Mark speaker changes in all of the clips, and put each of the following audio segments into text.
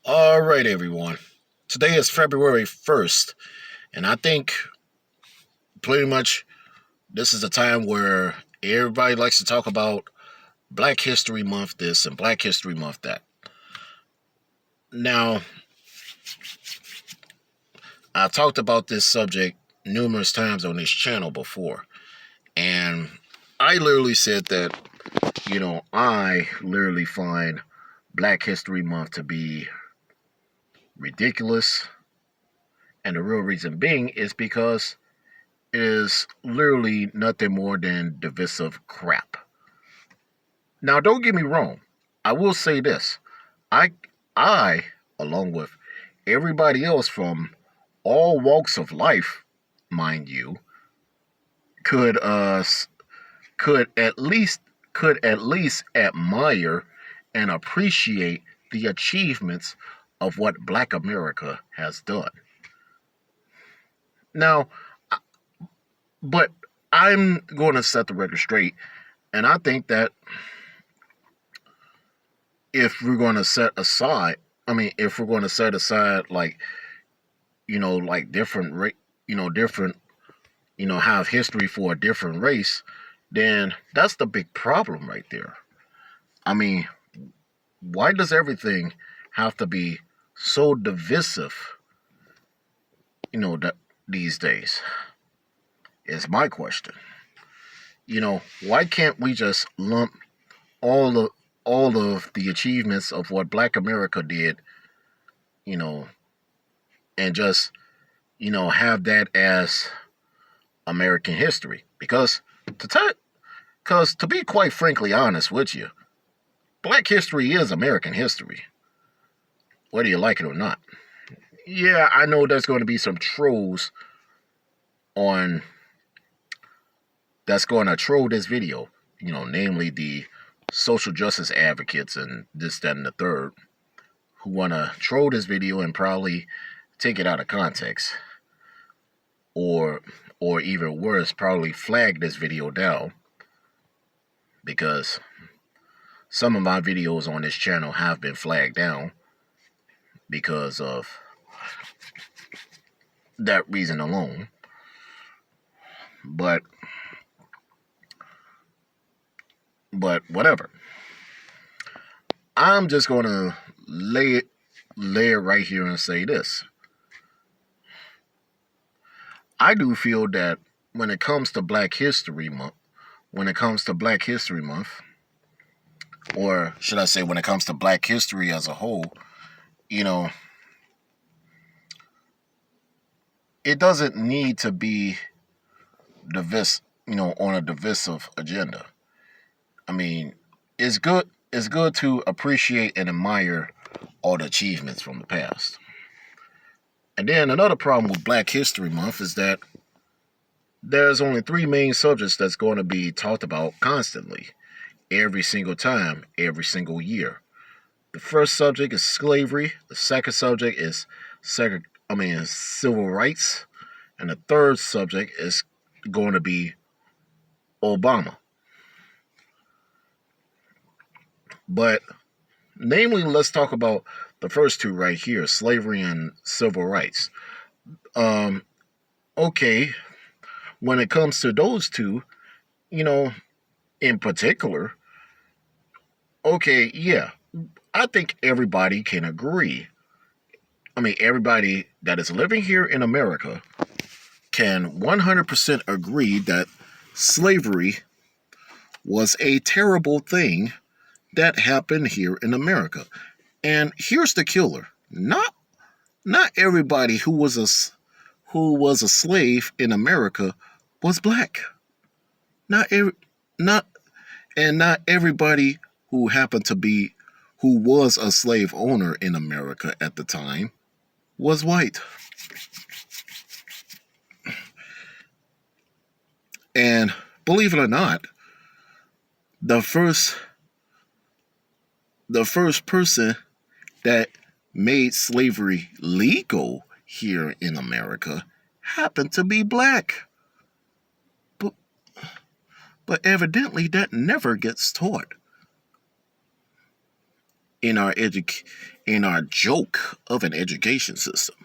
Speaker 1: All right, everyone. Today is February 1st, and I think pretty much this is a time where everybody likes to talk about Black History Month this and Black History Month that. Now, I've talked about this subject numerous times on this channel before, and I literally said that, I literally find Black History Month to be ridiculous, and the real reason being is because is literally nothing more than divisive crap. Now, don't get me wrong. I will say this. I I along with everybody else from all walks of life, mind you, could could at least could at least admire and appreciate the achievements of what Black America has done. Now, but I'm going to set the record straight, and I think that if we're going to set aside, if we're going to set aside like like different different have history for a different race, then that's the big problem right there. I mean, why does everything have to be so divisive? That these days is my question. Why can't we just lump all of all of the achievements of what Black America did, you know, and just have that as American history? Because to be quite frankly honest with you, Black history is American history, whether you like it or not. Yeah, I know there's going to be some trolls on that's going to troll this video. Namely the social justice advocates and this, that, and the third, who want to troll this video and probably take it out of context, or even worse, probably flag this video down, because some of my videos on this channel have been flagged down because of that reason alone. But whatever. I'm just going to lay it right here and say this. I do feel that when it comes to Black History Month, or should I say when it comes to Black history as a whole, you know, it doesn't need to be on a divisive agenda. I mean, it's good to appreciate and admire all the achievements from the past. And then another problem with Black History Month is that there's only three main subjects that's going to be talked about constantly, every single time, every single year. The first subject is slavery. The second subject is civil rights, and the third subject is going to be Obama. But namely, let's talk about the first two right here, slavery and civil rights. Um, okay, when it comes to those two, you know, in particular, okay, yeah, I think everybody can agree. Everybody that is living here in America can 100% agree that slavery was a terrible thing that happened here in America. And here's the killer. Not everybody who was a slave in America was black. Not every, not and not everybody who was a slave owner in America at the time was white. And believe it or not, the first the first person that made slavery legal here in America happened to be black. But, but evidently that never gets taught in our in our joke of an education system.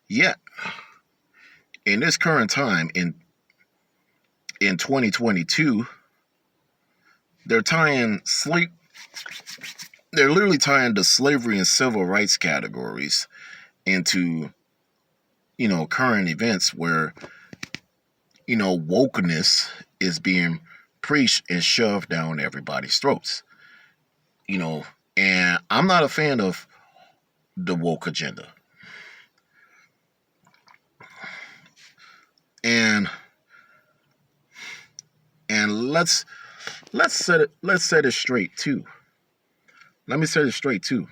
Speaker 1: Yet, in this current time, in 2022, they're tying sleep. They're literally tying the slavery and civil rights categories into, current events where, wokeness is being preached and shoved down everybody's throats. And I'm not a fan of the woke agenda. And let's set it straight too. Let me set it straight too.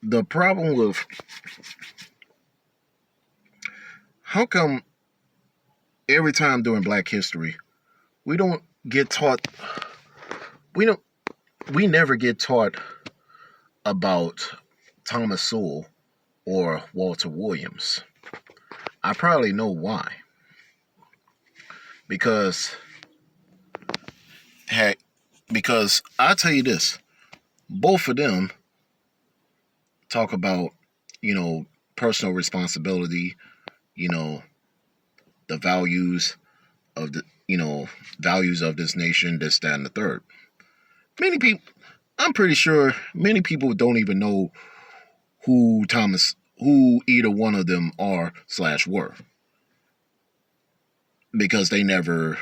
Speaker 1: The problem with how come every time during Black History we don't get taught we don't we never get taught about Thomas Sowell or Walter Williams. I probably know why. Because heck, because I'll tell you this, both of them talk about, personal responsibility, you know, the of the values of this nation, this, that, and the third. Many people I'm pretty sure many people don't even know who either one of them are / were. Because they never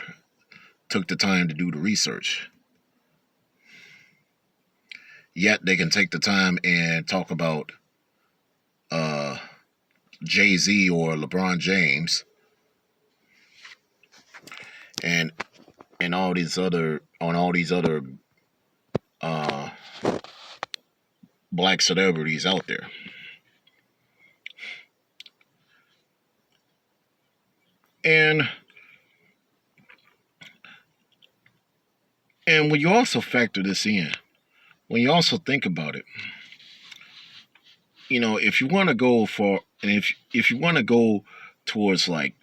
Speaker 1: took the time to do the research. Yet they can take the time and talk about Jay-Z or LeBron James and all these other uh, black celebrities out there. And when you also factor this in, when you also think about it, if you want to go for, and if you want to go towards like,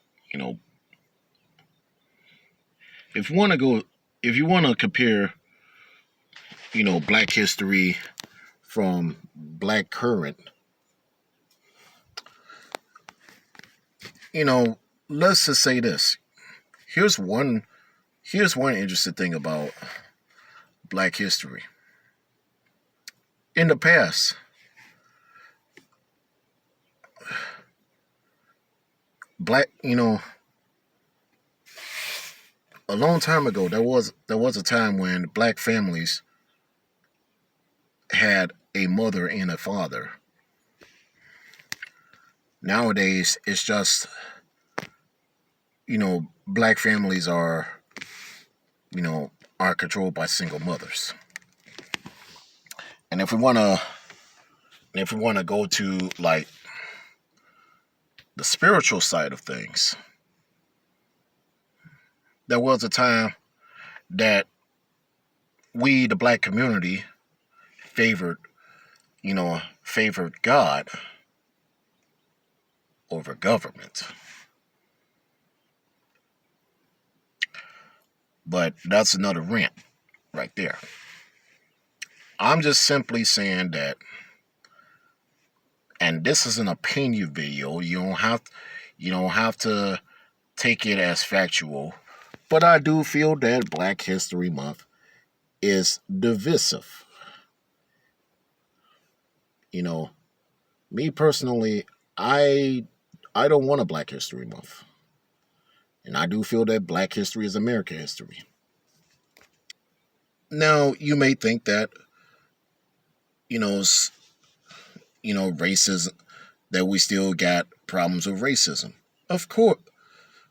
Speaker 1: if you want to go, if you want to compare, Black history from Black current, let's just say this. Here's one interesting thing about Black history. In the past, a long time ago, there was a time when Black families had a mother and a father. Nowadays, it's just, Black families are controlled by single mothers. And if we wanna go to like the spiritual side of things, there was a time that we, the Black community, favored God over government. But that's another rant right there. I'm just simply saying that, and this is an opinion video. You don't have to take it as factual, but I do feel that Black History Month is divisive. Me personally, I don't want a Black History Month. And I do feel that Black history is American history. Now, you may think that, you know, racism, that we still got problems with racism. Of course,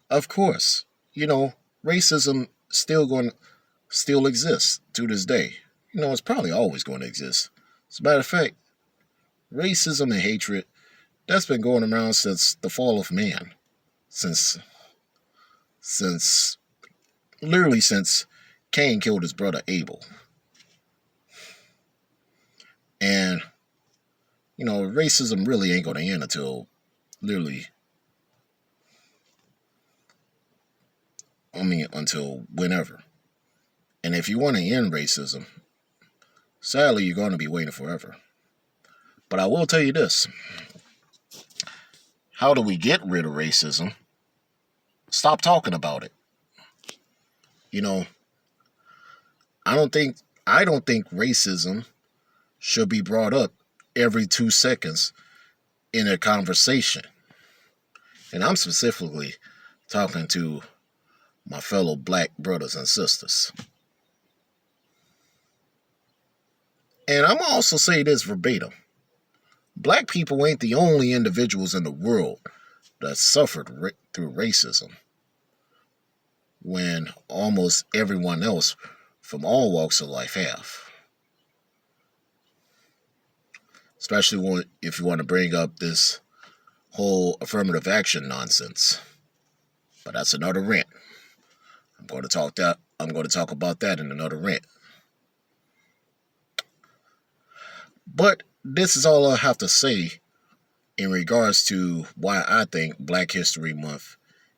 Speaker 1: of course. Racism still exists to this day. It's probably always going to exist. As a matter of fact, racism and hatred, that's been going around since the fall of man. Since literally since Cain killed his brother Abel. And racism really ain't going to end until literally until whenever. And if you want to end racism, sadly, you're going to be waiting forever. But I will tell you this. How do we get rid of racism? Stop talking about it. You know, I don't think racism should be brought up every 2 seconds in a conversation. And I'm specifically talking to my fellow black brothers and sisters. And I'm also say this verbatim. Black people ain't the only individuals in the world that suffered through racism, when almost everyone else from all walks of life have. Especially if you want to bring up this whole affirmative action nonsense. But that's another rant. I'm going to talk about that in another rant. But this is all I have to say in regards to why I think Black History Month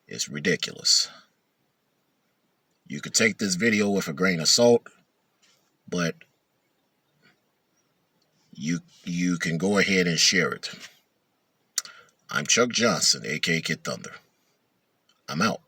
Speaker 1: is ridiculous. You could take this video with a grain of salt, but you can go ahead and share it. I'm Chuck Johnson, a.k.a. Kid Thunder. I'm out.